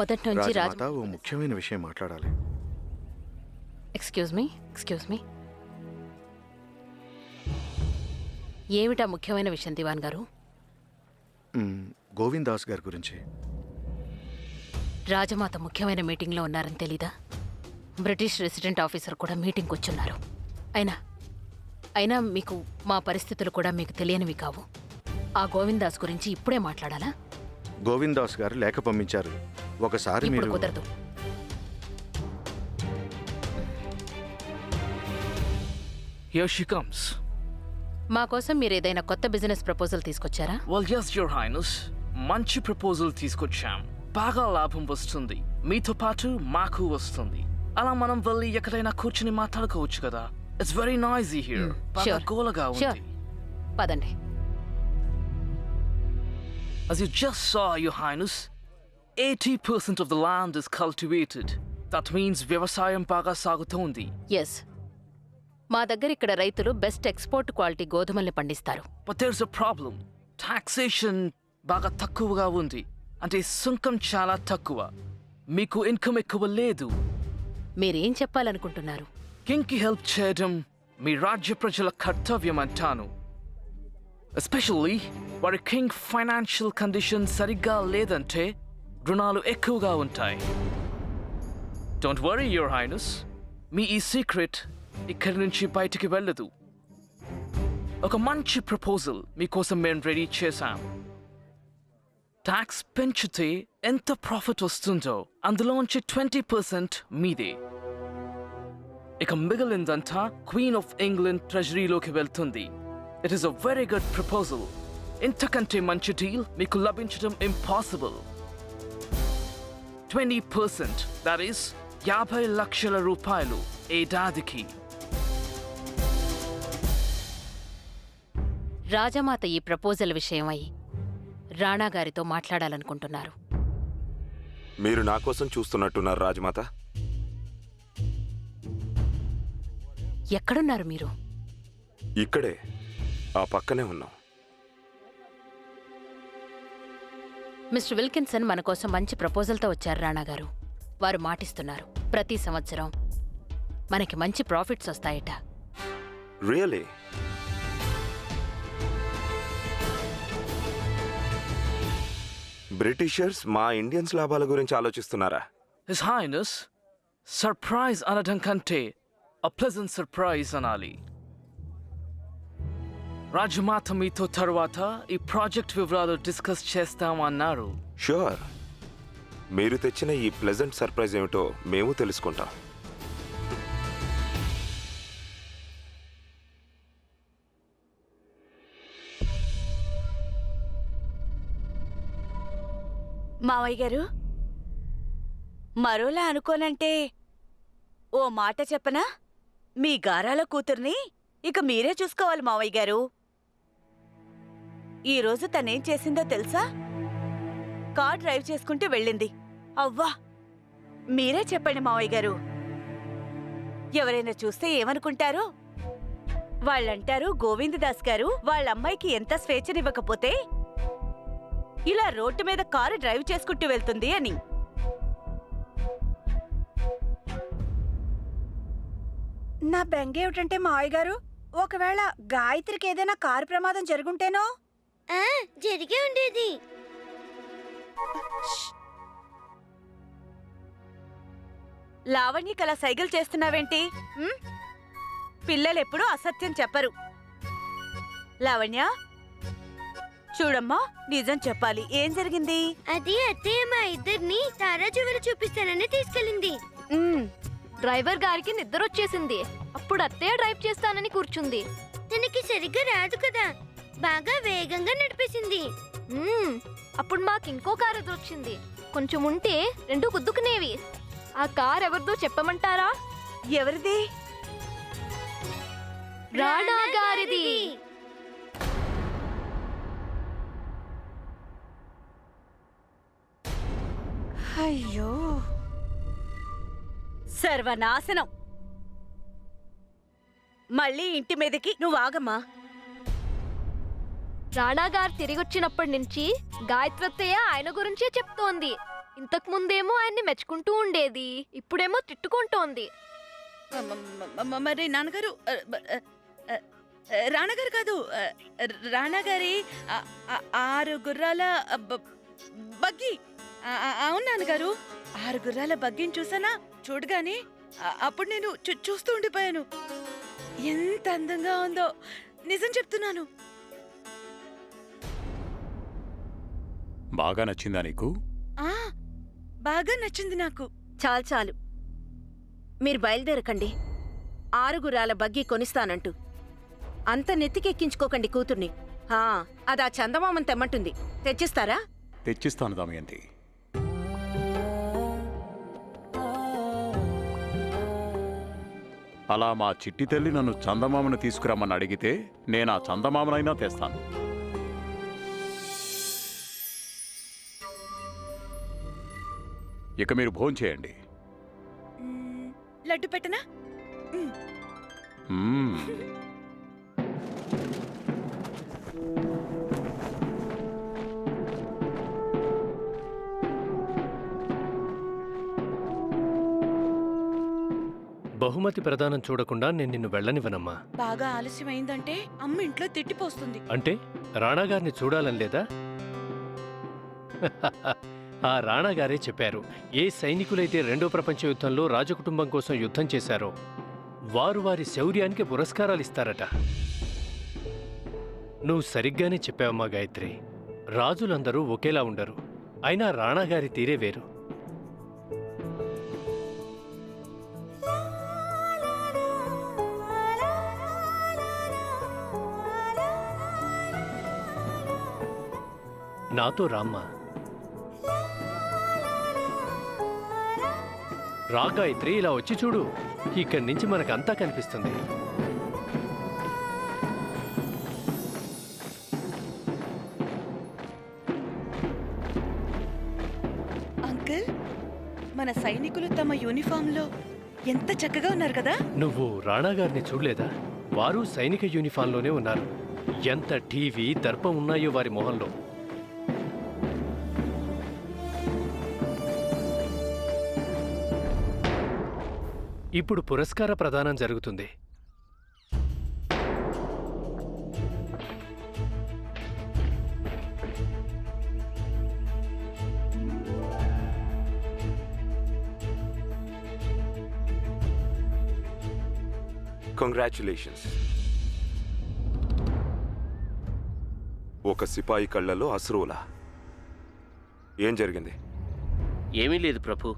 మొదటి నుంచి రాజమాత ఓ ముఖ్యమైన విషయం మాట్లాడాలి. Excuse me. ఏమిటా ముఖ్యమైన విషయం దివాన్ గారు? గోవింద్ దాస్ గారి గురించి. రాజమాత ముఖ్యమైన మీటింగ్లో ఉన్నారని తెలీదా? బ్రిటిష్ రెసిడెంట్ ఆఫీసర్ కూడా మీటింగ్కి వచ్చున్నారు. అయినా మీకు మా పరిస్థితులు కూడా మీకు తెలియనివి కావు. ఆ గోవింద్ దాస్ గురించి ఇప్పుడే మాట్లాడాలా? గోవింద్ దాస్ గారు లేఖ పంపించారు. ఒకసారి ఇప్పుడు మీరు కుదరదు. Here she comes. మా కోసం మీరు ఏదైనా కొత్త బిజినెస్ ప్రపోజల్ తీసుకొచ్చారా? Well, yes, Your Highness. మంచి ప్రపోజల్ తీసుకొచ్చాం. బాగా లాభం వస్తుంది, మీతో పాటు మాకు వస్తుంది. అలా మనం వెళ్ళి ఎక్కడైనా కూర్చుని మాట్లాడుకోవచ్చు కదా. It's very noisy here. బాగా గోలగా ఉంది. పదండి. As you just saw, Your Highness, 80% of the land is cultivated. That means వ్యవసాయం బాగా సాగుతోంది. ఎస్, మా దగ్గర ఇక్కడ రైతులు బెస్ట్ ఎక్స్పోర్ట్ క్వాలిటీ గోధుమల్ని పండిస్తారు. But there's a problem. Taxation బాగా తక్కువగా ఉంది. అంటే సుంకం చాలా తక్కువ. మీకు ఇన్కమ్ ఎక్కువ లేదు. మీరేం చెప్పాలనుకుంటున్నారు? కింగ్కి హెల్ప్ చేయడం మీ రాజ్య ప్రజల కర్తవ్యం అంటాను. ఎస్పెషల్లీ వారి కింగ్ ఫైనాన్షియల్ కండిషన్ సరిగ్గా లేదంటే రుణాలు ఎక్కువగా ఉంటాయి. డోంట్ వరీ యువర్ హైనస్, మీ ఈ సీక్రెట్ ఇక్కడి నుంచి బయటికి వెళ్ళదు. ఒక మంచి ప్రపోజల్ మీకోసం మేము రెడీ చేశాం. ట్యాక్స్ పెంచితే ఎంత ప్రాఫిట్ వస్తుందో అందులోంచి 20% మీదే. ఇక మిగిలిందంతా క్వీన్ ఆఫ్ ఇంగ్లాండ్ ట్రెజరీలోకి వెళ్తుంది. It is a very good proposal. ఇంతకంటే మంచి డీల్ మీకు లభించడం ఇంపాసిబుల్. 20%, దట్ ఈస్ 50 లక్షల రూపాయలు ఏడాదికి. రాజమాత ఈ ప్రపోజల్ విషయమై రాణా గారితో మాట్లాడాలనుకుంటున్నారు. మీరు నా కోసం చూస్తున్నట్టున్నారు రాజమాత. ఎక్కడున్నారు మీరు? ఇక్కడే, ఆ పక్కనే ఉన్నాం. మిస్టర్ విల్కిన్సన్ మన కోసం మంచి ప్రపోజల్తో వచ్చారు రాణా గారు. వారు మాటిస్తున్నారు, ప్రతి సంవత్సరం మనకి మంచి ప్రాఫిట్స్ వస్తాయట. రియలీ? బ్రిటిషర్స్ మా ఇండియన్స్ లాభాల గురించి ఆలోచిస్తున్నారా? హిస్ హైనస్, సర్ప్రైజ్ అనడం కంటే a pleasant surprise అనాలి. రాజమాత మీతో తర్వాత ఈ ప్రాజెక్ట్ వివరాలు డిస్కస్ చేస్తామన్నారు. షూర్. మీరు తెచ్చిన ఈ ప్లెజెంట్ సర్ప్రైజ్ ఏమిటో మేము తెలుసుకుంటాం. మావయ్య గారు, మరోలా అనుకోనంటే ఓ మాట చెప్పనా? మీ గారాల కూతుర్ని ఇక మీరే చూసుకోవాలి మావయ్య గారు. ఈరోజు తనేం చేసిందో తెలుసా? కార్ డ్రైవ్ చేసుకుంటూ వెళ్ళింది. అవ్వా, మీరే చెప్పండి మావయ్య గారు. ఎవరైనా చూస్తే ఏమనుకుంటారు? వాళ్ళంటారు గోవిందదాస్ గారు వాళ్ళ అమ్మాయికి ఎంత స్వేచ్ఛనివ్వకపోతే ఇలా రోడ్డు మీద కారు డ్రైవ్ చేసుకుంటూ వెళ్తుంది అని. నా బెంగేమిటంటే మావయ్య గారు, ఒకవేళ గాయత్రికి ఏదైనా కారు ప్రమాదం జరుగుంటేనో? జరిగే ఉండేది. లావణ్యకలా సైకిల్ చేస్తున్నావేంటి? పిల్లలెప్పుడూ అసత్యం చెప్పరు. లావణ్య, చూడమ్మా, నిజం చెప్పాలి, ఏం జరిగింది? అది అత్తయ్య మా ఇద్దరిని తారా జ్యువెలరీ చూపిస్తానని తీసుకెళ్ళింది. డ్రైవర్ గారికి నిద్ర వచ్చేసింది. అప్పుడు అత్తయ్య డ్రైవ్ చేస్తానని కూర్చుంది. తనకి సరిగ్గా రాదు కదా, బాగా వేగంగా నడిపేసింది. అప్పుడు మాకు ఇంకో కారు ఎదురొచ్చింది. కొంచెం ఉంటే రెండు గుద్దుకునేవి. ఆ కార్ ఎవరిదో చెప్పమంటారా? ఎవరిది? రాణా గారిది. అయ్యో, సర్వనాశనం. మళ్ళీ ఇంటి మీదకి నువ్వు ఆగమ్మా. రాణా గారు తిరిగొచ్చినప్పటి నుంచి గాయత్రత్తయ్య ఆయన గురించే చెప్తోంది. ఇంతకు ముందేమో ఆయన్ని మెచ్చుకుంటూ ఉండేది, ఇప్పుడేమో తిట్టుకుంటోంది. మరి నాన్నగారు రాణగారు కాదు, రాణగారి 6 గుర్రాల బగ్గి. అవును నాన్నగారు, 6 గుర్రాల బగ్గిని చూసానా? చూడగానే అప్పుడు నేను చూస్తూ ఉండిపోయాను. ఎంత అందంగా ఉందో, నిజం చెప్తున్నాను. బాగా నచ్చిందా నీకు? బాగా నచ్చింది నాకు. చాలు చాలు, మీరు బయలుదేరకండి. 6 గుర్రాల బగ్గి కొనిస్తానంటూ అంత నెత్తికెక్కించుకోకండి కూతుర్ని. అదా చందమామని తెమ్మంటుంది, తెచ్చిస్తారా? తెచ్చిస్తాను దమయంతి. అలా మా చిట్టి తల్లి నన్ను చందమామను తీసుకురమ్మని అడిగితే నేను ఆ చందమామనైనా తెస్తాను. ఇక మీరు భోంచేయండి. లడ్డు పెట్టనా? మ్మ్. బహుమతి ప్రదానం చూడకుండా నేను నిన్ను వెళ్ళనివ్వనమ్మా. బాగా ఆలస్యమైందంటే అమ్మ ఇంట్లో తిట్టిపోస్తుంది. అంటే రాణాగారిని చూడాలని లేదా? ఆ రాణాగారే చెప్పారు, ఏ సైనికులైతే 2వ ప్రపంచ యుద్ధంలో రాజకుటుంబం కోసం యుద్ధం చేశారో వారు వారి శౌర్యానికి పురస్కారాలిస్తారట. నువ్వు సరిగ్గానే చెప్పావమ్మా గాయత్రి. రాజులందరూ ఒకేలా ఉండరు, అయినా రాణాగారి తీరే వేరు. నాతో రామ్మా. రా గాయత్రి, ఇలా వచ్చి చూడు. ఇక్కడి నుంచి మనకంతా కనిపిస్తుంది. అంకుల్, మన సైనికులు తమ యూనిఫామ్లో ఎంత చక్కగా ఉన్నారు కదా. నువ్వు రాణాగారిని చూడలేదా? వారు సైనిక యూనిఫామ్లోనే ఉన్నారు. ఎంత టీవీ దర్పం ఉన్నాయో వారి మొహంలో. ఇప్పుడు పురస్కార ప్రదానం జరుగుతుంది. కంగ్రాచులేషన్స్. ఒక సిపాయి కళ్ళలో అశ్రువులా. ఏం జరిగింది? ఏమీ లేదు ప్రభు.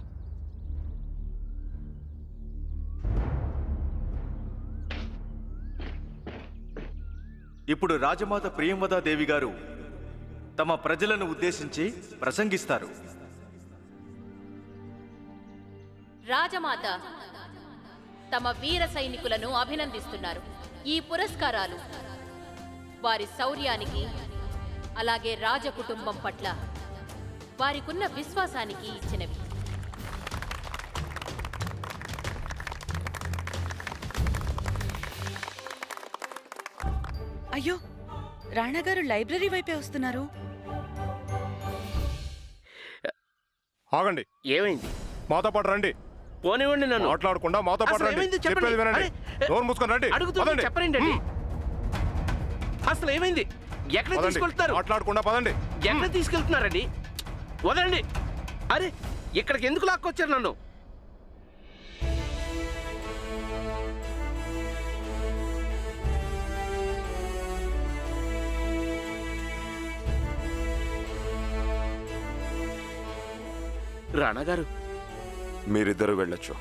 ఇప్పుడు రాజమాత ప్రియంవదాదేవి గారు తమ ప్రజలను ఉద్దేశించి ప్రసంగిస్తారు. రాజమాత తమ వీర సైనికులను అభినందిస్తున్నారు. ఈ పురస్కారాలు వారి శౌర్యానికి, అలాగే రాజకుటుంబం పట్ల వారికున్న విశ్వాసానికి ఇచ్చినవి. అయ్యో, రాణాగారు లైబ్రరీ వైపే వస్తున్నారు. ఆగండి. ఏమైంది? మాతో పాటు రండి. పోనివ్వండి నన్ను. మాట్లాడకుండా మాతో పాటు రండి. చెప్పేది వినండి. నోరు మూసుకొని రండి. అడుగుతుంది చెప్పండి. అసలు ఏమైంది? ఎక్కడ తీసుకెళ్తున్నారు? మాట్లాడకుండా పదండి. ఎక్కడ తీసుకెళ్తున్నారండి? వదండి. అరే, ఇక్కడికి ఎందుకు లాక్కొచ్చారు నన్ను? రాణాగారు, మీరిద్దరూ వెళ్ళొచ్చు.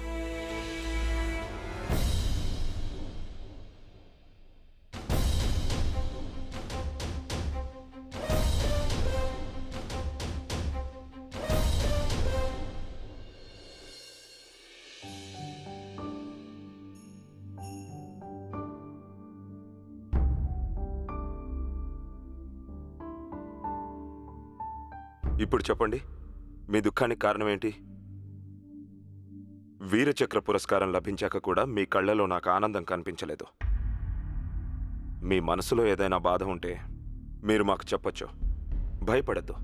ఇప్పుడు చెప్పండి, మీ దుఃఖానికి కారణం ఏంటి? వీరచక్ర పురస్కారం లభించాక కూడా మీ కళ్ళలో నాకు ఆనందం కనిపించలేదు. మీ మనసులో ఏదైనా బాధ ఉంటే మీరు మాకు చెప్పొచ్చు. భయపడద్దు.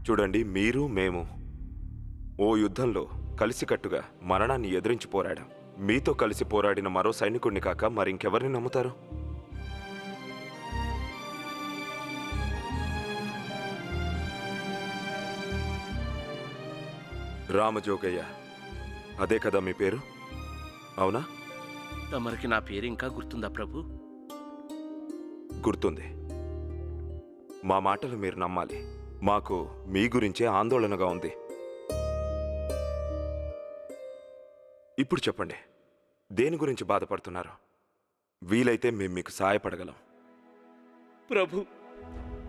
చూడండి, మీరు మేము ఓ యుద్ధంలో కలిసికట్టుగా మరణాన్ని ఎదిరించి పోరాడాం. మీతో కలిసి పోరాడిన మరో సైనికుడిని కాక మరింకెవరిని నమ్ముతారు? రామజోగయ్య, అదే కదా మీ పేరు? అవునా? తమరికి నా పేరు ఇంకా గుర్తుందా ప్రభు? గుర్తుంది. మా మాటలు మీరు నమ్మాలి. మాకు మీ గురించే ఆందోళనగా ఉంది. ఇప్పుడు చెప్పండి, దేని గురించి బాధపడుతున్నారు? వీలైతే మేము మీకు సహాయపడగలం. ప్రభు,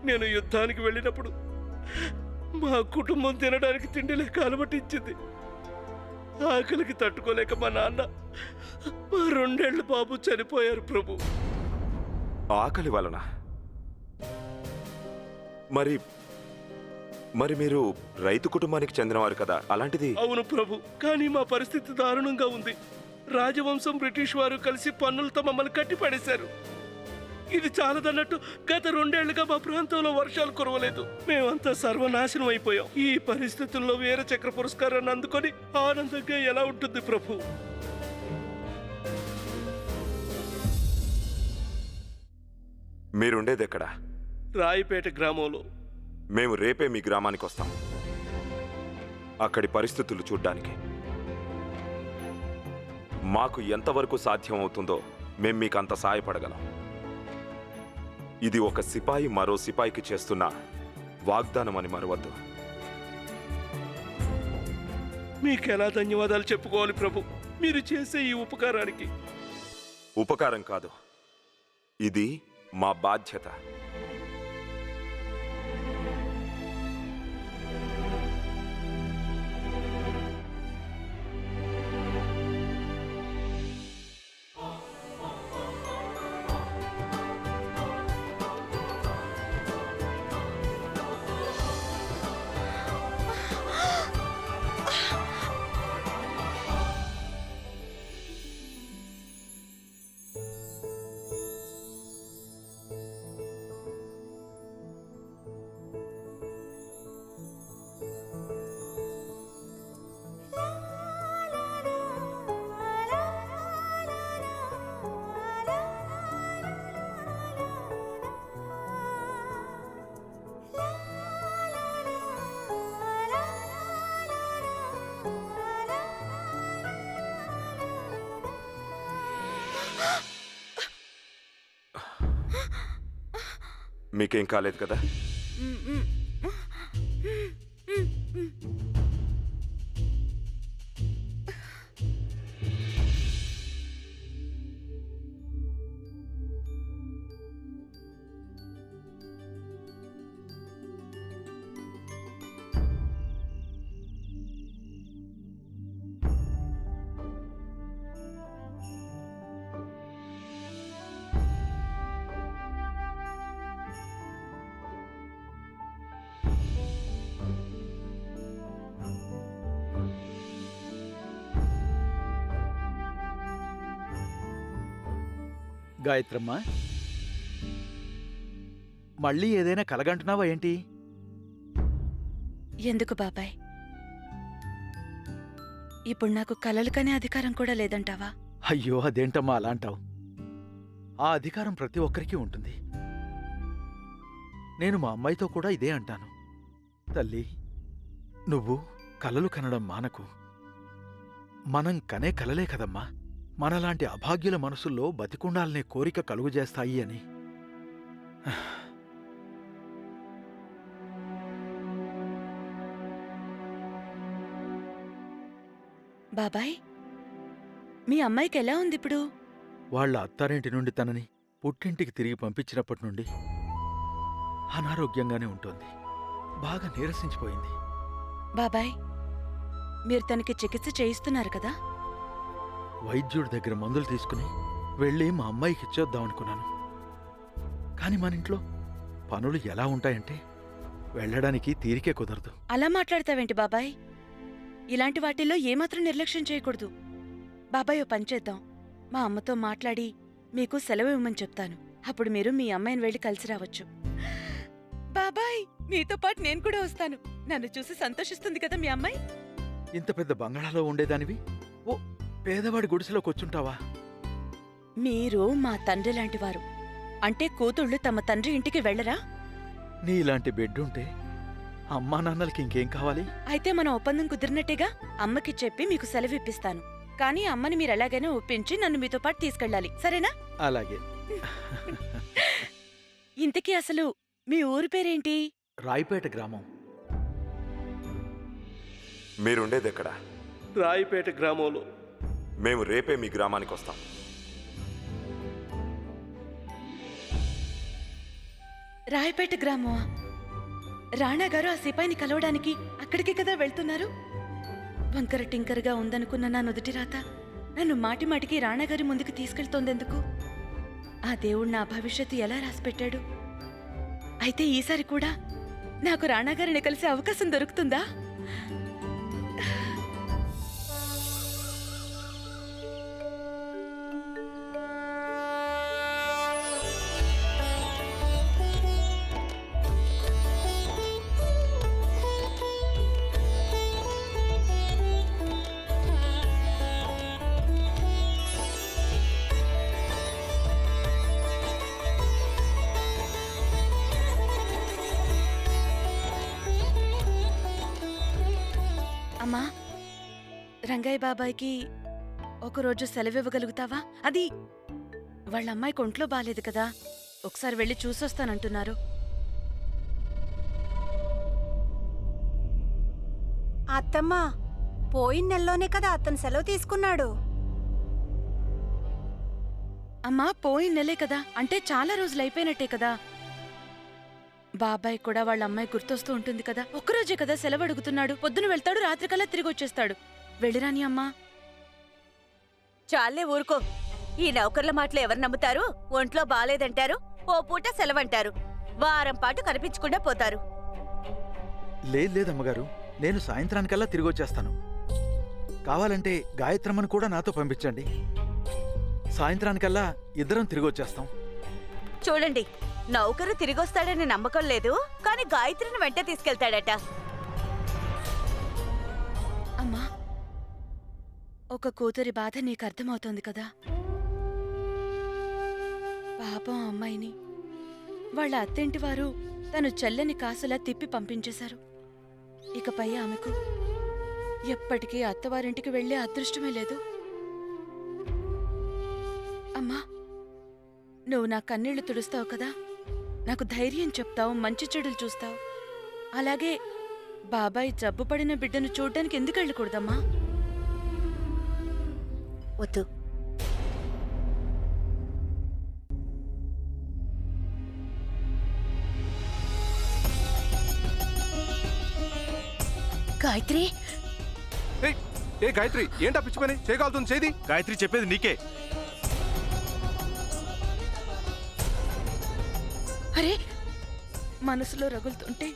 నేను యుద్ధానికి వెళ్ళినప్పుడు మా కుటుంబం తినడానికి తిండి లేక అలమటించింది. ఆకలికి తట్టుకోలేక మా నాన్న, మా 2 ఏళ్ల బాబు చనిపోయారు ప్రభు. ఆకలి వలన? మరి మరి మీరు రైతు కుటుంబానికి చెందినవారు కదా, అలాంటిది? అవును ప్రభు, కానీ మా పరిస్థితి దారుణంగా ఉంది. రాజవంశం, బ్రిటిష్ వారు కలిసి పన్నులతో మమ్మల్ని కట్టిపడేశారు. ఇది చాలదన్నట్టు గత 2 ఏళ్లుగా మా ప్రాంతంలో వర్షాలు కురవలేదు. మేమంతా సర్వనాశనం అయిపోయాం. ఈ పరిస్థితుల్లో వీర చక్ర పురస్కారాన్ని అందుకొని ఆనందంగా ఎలా ఉంటుంది ప్రభు? మీరుండేది ఎక్కడా? రాయిపేట గ్రామంలో. మేము రేపే మీ గ్రామానికి వస్తాం, అక్కడి పరిస్థితులు చూడ్డానికి. మాకు ఎంతవరకు సాధ్యం అవుతుందో మేం మీకు అంత సాయపడగలం. ఇది ఒక సిపాయి మరో సిపాయికి చేస్తున్న వాగ్దానం అని మరవద్దు. మీకెలా ధన్యవాదాలు చెప్పుకోవాలి ప్రభు, మీరు చేసే ఈ ఉపకారానికి? ఉపకారం కాదు, ఇది మా బాధ్యత. మీకేం కాలేదు కదా? గాయత్రమ్మ, మళ్ళీ ఏదైనా కలగంటున్నావా ఏంటి? ఎందుకు బాబాయ్? ఇప్పుడు నాకు కలలు కనే అధికారం కూడా లేదంటావా? అయ్యో, అదేంటమ్మా అలా అంటావు? ఆ అధికారం ప్రతి ఒక్కరికి ఉంటుంది. నేను మా అమ్మాయితో కూడా ఇదే అంటాను. తల్లి, నువ్వు కలలు కనడం మానకు. మనం కనే కలలే కదమ్మా మనలాంటి అభాగ్యుల మనసుల్లో బతికుండాలనే కోరిక కలుగుజేస్తాయి అని. బాబాయ్, మీ అమ్మాయికి ఎలా ఉంది ఇప్పుడు? వాళ్ళ అత్తారింటి నుండి తనని పుట్టింటికి తిరిగి పంపించినప్పటి నుండి అనారోగ్యంగానే ఉంటుంది. బాగా నీరసించిపోయింది. బాబాయ్, మీరు తనకి చికిత్స చేయిస్తున్నారు కదా? వైద్యుడి దగ్గర మందులు తీసుకుని వెళ్ళి మా అమ్మాయికి ఇచ్చేద్దామనుకున్నాను. కాని మన ఇంట్లో పనులు ఎలా ఉంటాయంటే వెళ్ళడానికి తీరికే కుదరదు. అలా మాట్లాడతావేంటి బాబాయ్? ఇలాంటి వాటిల్లో ఏమాత్రం నిర్లక్ష్యం చేయకూడదు. బాబాయ్, ఓ పని చేద్దాం. మా అమ్మతో మాట్లాడి మీకు సెలవు ఇవ్వమని చెప్తాను. అప్పుడు మీరు మీ అమ్మాయిని వెళ్ళి కలిసి రావచ్చు. బాబాయ్! మీతో పాటు నేను కూడా వస్తాను. నన్ను చూసి సంతోషిస్తుంది కదా మీ అమ్మాయి. ఇంత పెద్ద బంగళాలో ఉండేదానివి ఓ పేదవాడి గుడిసెలోకి వచ్చుంటావా? మీరు మా తండ్రి లాంటివారు. అంటే కూతుళ్ళు తమ తండ్రి ఇంటికి వెళ్ళరా? నీలాంటి బిడ్డుంటే అమ్మా నాన్నలకి ఇంకేం కావాలి? అయితే మన ఒప్పందం కుదిరినట్టేగా. అమ్మకి చెప్పి మీకు సెలవు ఇప్పిస్తాను. కానీ అమ్మని మీరు ఎలాగైనా ఒప్పించి నన్ను మీతో పాటు తీసుకెళ్ళాలి, సరేనా? అలాగే. ఇంతకీ అసలు మీ ఊరి పేరేంటి? రాయిపేట గ్రామం. మీరుండేదెక్కడ? రాయిపేట గ్రామంలో. మేము రేపే మీ గ్రామానికి వస్తాం. రాయపేట గ్రామమా? రాణా గారు ఆ సిపాయిని కలవడానికి అక్కడికే కదా వెళ్తున్నారు. వంకర టింకరగా ఉందనుకున్న నా నుదుటి రాత నన్ను మాటి మాటికి రాణాగారి ముందుకు తీసుకెళ్తోందెందుకు? ఆ దేవుడు నా భవిష్యత్తు ఎలా రాసిపెట్టాడు? అయితే ఈసారి కూడా నాకు రాణాగారిని కలిసే అవకాశం దొరుకుతుందా? అమ్మా, రంగయ్య బాబాయ్కి ఒకరోజు సెలవివ్వగలుగుతావా? అది వాళ్ళ అమ్మాయికి ఒంట్లో బాలేదు కదా, ఒకసారి వెళ్ళి చూసొస్తానంటున్నారు. అత్తమ్మా, పోయిన నెలలోనే కదా అతను సెలవు తీసుకున్నాడు. అమ్మా, పోయిన నెలే కదా, అంటే చాలా రోజులు అయిపోయినట్టే కదా. బాబాయ్ కూడా వాళ్ళ అమ్మాయి గుర్తొస్తూ ఉంటుంది కదా. ఒక్కరోజే కదా సెలవు అడుగుతున్నాడు. పొద్దున వెళ్తాడు, రాత్రికల్లా తిరిగి వచ్చేస్తాడు. వెళ్ళిరాని అమ్మా. చాలే ఊరుకో. ఈ నౌకర్ల మాటలు ఎవరు నమ్ముతారు? ఒంట్లో బాలేదంటారు, ఓ పూట సెలవంటారు, వారం పాటు కనిపించకుండా పోతారు. లేదమ్మగారు, నేను సాయంత్రానికల్లా తిరిగి వచ్చేస్తాను. కావాలంటే గాయత్రమ్మను కూడా నాతో పంపించండి. సాయంత్రానికల్లా ఇద్దరం తిరిగి వచ్చేస్తాం. చూడండి, నౌకరు తిరిగొస్తాడని నమ్మకం లేదు, కానీ గాయత్రిని వెంట తీసుకెళ్తాడట. అమ్మా, ఒక కూతురి బాధ నీకు అర్థమవుతోంది కదా. పాపం అమ్మాయిని వాళ్ళ అత్తింటి వారు తను చెల్లని కాసులా తిప్పి పంపించేశారు. ఇకపై ఆమెకు ఎప్పటికీ అత్తవారింటికి వెళ్లే అదృష్టమే లేదు. అమ్మా, నువ్వు నా కన్నీళ్లు తుడుస్తావు కదా, నాకు ధైర్యం చెప్తావు, మంచి చెడులు చూస్తావు. అలాగే బాబాయ్ జబ్బుపడిన బిడ్డను చూడ్డానికి ఎందుకు వెళ్ళకూడదమ్మా? వద్దు. గాయత్రి, ఏ గాయత్రి, ఏంటా పిచ్చిపోయి చేయగలుగుతుంది? చేది గాయత్రి, చెప్పేది నీకే. అరే, మనసులో రగులుతుంటే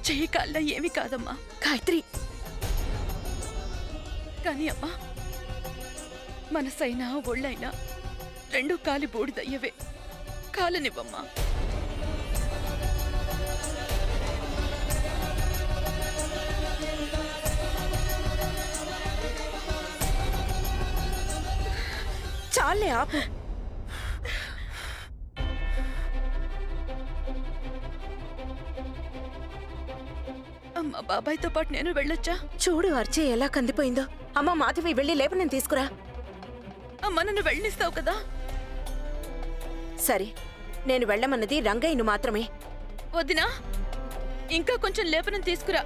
చెయ్యి కాళ్ళ ఏమీ కాదమ్మా గాయత్రి. కానీ అమ్మా, మనసైనా ఒళ్ళైనా రెండు కాలి బూడిదయ్యవే. కాలనివ్వమ్మా. చాలే ఆపు. అమ్మా, బాబాయ్తో పాటు నేను వెళ్ళొచ్చా? చూడు అర్చే ఎలా కందిపోయిందో. అమ్మ మాధవి, వెళ్ళి లేపు, నేను తీసుకురా. అమ్మా, నన్ను వెళ్ళనిస్తావు కదా? సరే, నేను వెళ్ళమన్నది రంగయ్యను మాత్రమే. వదినా, ఇంకా కొంచెం లేపనం తీసుకురా.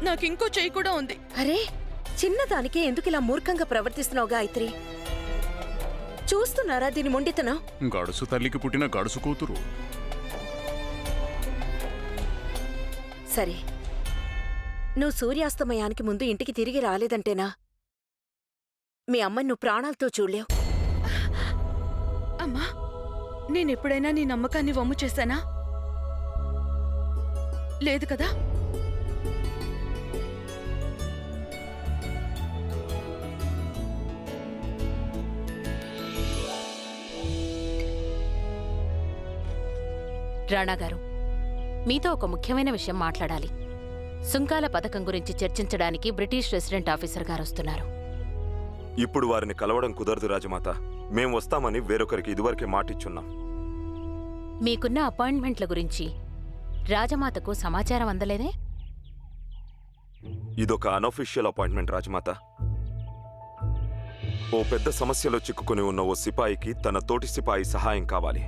నాకు ఇంకో చెయ్యి కూడా ఉంది. అరే, చిన్నదానికే ఎందుకు ఇలా మూర్ఖంగా ప్రవర్తిస్తున్నావు గాయత్రి? చూస్తున్నారా దీని మొండితనం? గడుసు తల్లికి పుట్టిన గడుసు కూతురు. సరే, నువ్వు సూర్యాస్తమయానికి ముందు ఇంటికి తిరిగి రాలేదంటేనా మీ అమ్మని నువ్వు ప్రాణాలతో చూడలేవు. అమ్మా, నేనెప్పుడైనా నీ నమ్మకాన్ని వమ్ము చేశానా? లేదు కదా? రాణా గారు, మీతో ఒక ముఖ్యమైన విషయం మాట్లాడాలి. సుంకాల పథకం గురించి చర్చించడానికి బ్రిటిష్ రెసిడెంట్ ఆఫీసర్ గారు వస్తున్నారు. ఇప్పుడు వారిని కలవడం కుదరదు రాజమాత. మేం వస్తామని వేరొకరికి ఇదివరకే మాటిచ్చున్నాం. మీకున్న అపాయింట్మెంట్ల గురించి రాజమాతకు సమాచారం అందలేదే? ఇదొక అనఫీషియల్ అపాయింట్మెంట్ రాజమాత. ఓ పెద్ద సమస్యలో చిక్కుకుని ఉన్న ఓ సిపాయికి తన తోటి సిపాయి సహాయం కావాలి.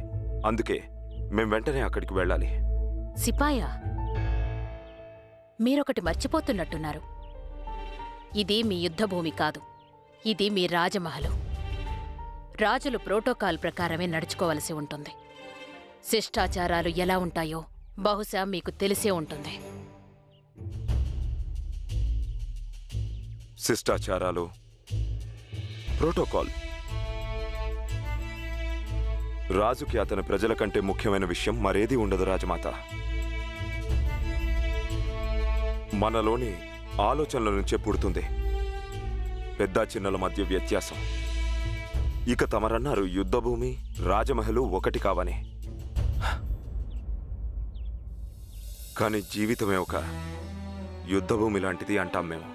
అందుకే మేం వెంటనే అక్కడికి వెళ్ళాలి. సిపాయా? మీరొకటి మర్చిపోతున్నట్టున్నారు. ఇది మీ యుద్ధభూమి కాదు, ఇది మీ రాజమహలు. రాజులు ప్రోటోకాల్ ప్రకారమే నడుచుకోవలసి ఉంటుంది. శిష్టాచారాలు ఎలా ఉంటాయో బహుశా మీకు తెలిసే ఉంటుంది. శిష్టాచారాలు, ప్రోటోకాల్. రాజుకి అతని ప్రజల కంటే ముఖ్యమైన విషయం మరేదీ ఉండదు రాజమాత. మనలోని ఆలోచనల నుంచే పుడుతుంది పెద్ద చిన్నల మధ్య వ్యత్యాసం. ఇక తమరన్నారు యుద్ధభూమి, రాజమహలు ఒకటి కావని. కానీ జీవితమే ఒక యుద్ధభూమి లాంటిది అంటాం మేము.